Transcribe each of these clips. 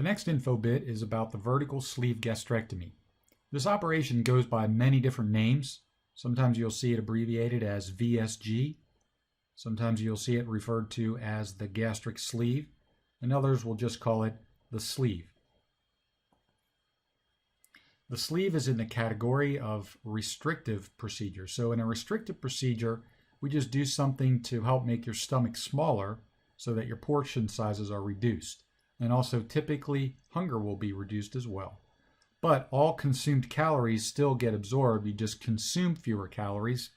next info bit is about the vertical sleeve gastrectomy. This operation goes by many different names. Sometimes you'll see it abbreviated as VSG. Sometimes you'll see it referred to as the gastric sleeve, and others will just call it the sleeve. The sleeve is in the category of restrictive procedure. So in a restrictive procedure, we just do something to help make your stomach smaller so that your portion sizes are reduced. And also typically hunger will be reduced as well. But all consumed calories still get absorbed. You just consume fewer calories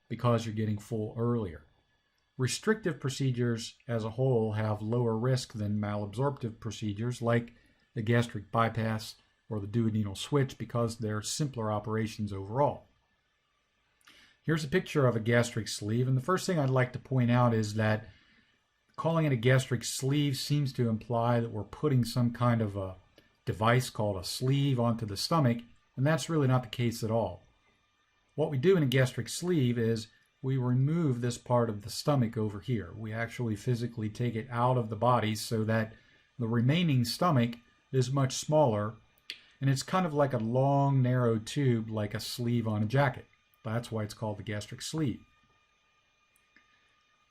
because you're getting full earlier. Restrictive procedures as a whole have lower risk than malabsorptive procedures like the gastric bypass or the duodenal switch because they're simpler operations overall. Here's a picture of a gastric sleeve, and the first thing I'd like to point out is that calling it a gastric sleeve seems to imply that we're putting some kind of a device called a sleeve onto the stomach, and that's really not the case at all. What we do in a gastric sleeve is we remove this part of the stomach over here. We actually physically take it out of the body so that the remaining stomach is much smaller, and it's kind of like a long, narrow tube like a sleeve on a jacket. That's why it's called the gastric sleeve.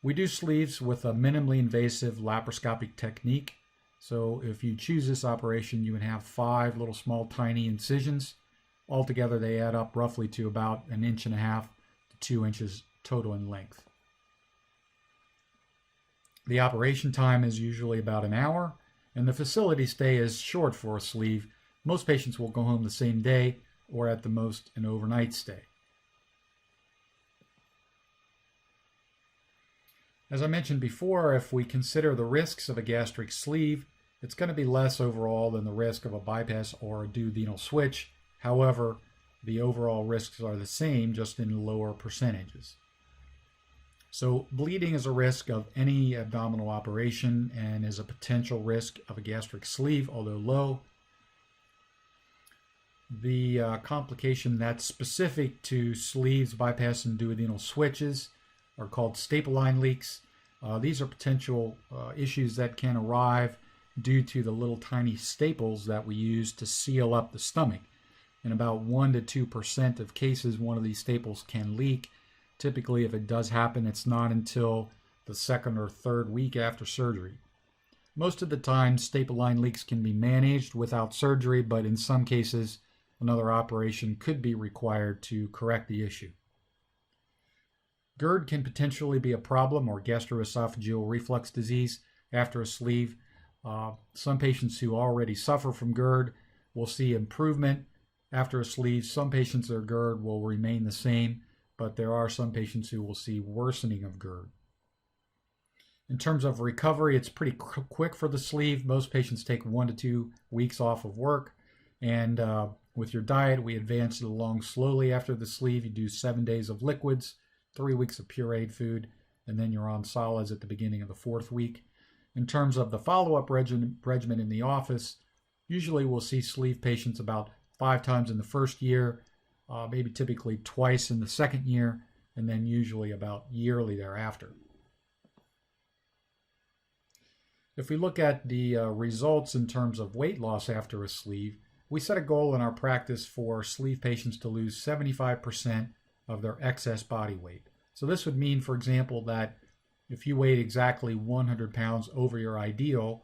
We do sleeves with a minimally invasive laparoscopic technique. So if you choose this operation, you would have 5 little small tiny incisions. Altogether, they add up roughly to about 1.5 inches to 2 inches total in length. The operation time is usually about an hour, and the facility stay is short for a sleeve. Most patients will go home the same day or at the most an overnight stay. As I mentioned before, if we consider the risks of a gastric sleeve, it's going to be less overall than the risk of a bypass or a duodenal switch. However, the overall risks are the same, just in lower percentages. So bleeding is a risk of any abdominal operation and is a potential risk of a gastric sleeve, although low. The complication that's specific to sleeves, bypass, and duodenal switches are called staple line leaks. These are potential issues that can arrive due to the little tiny staples that we use to seal up the stomach. In about 1 to 2% of cases, one of these staples can leak. Typically, if it does happen, it's not until the 2nd or 3rd week after surgery. Most of the time, staple line leaks can be managed without surgery, but in some cases, another operation could be required to correct the issue. GERD can potentially be a problem, or gastroesophageal reflux disease, after a sleeve. Some patients who already suffer from GERD will see improvement after a sleeve. Some patients, their GERD will remain the same, but there are some patients who will see worsening of GERD. In terms of recovery, it's pretty quick for the sleeve. Most patients take 1 to 2 weeks off of work, and with your diet, we advance it along slowly after the sleeve. You do 7 days of liquids, 3 weeks of pureed food, and then you're on solids at the beginning of the 4th week. In terms of the follow-up regimen in the office, usually we'll see sleeve patients about 5 times in the first year, maybe typically twice in the 2nd year, and then usually about yearly thereafter. If we look at the results in terms of weight loss after a sleeve, we set a goal in our practice for sleeve patients to lose 75% of their excess body weight. So this would mean, for example, that if you weighed exactly 100 pounds over your ideal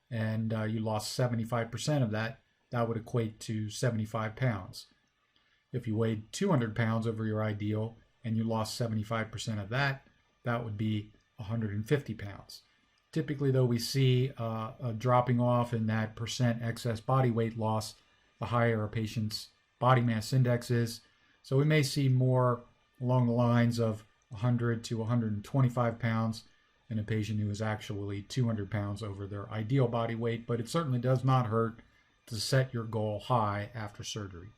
and you lost 75% of that, that would equate to 75 pounds. If you weighed 200 pounds over your ideal and you lost 75% of that, that would be 150 pounds. Typically, though, we see a dropping off in that percent excess body weight loss the higher a patient's body mass index is. So we may see more along the lines of 100 to 125 pounds in a patient who is actually 200 pounds over their ideal body weight, but it certainly does not hurt to set your goal high after surgery.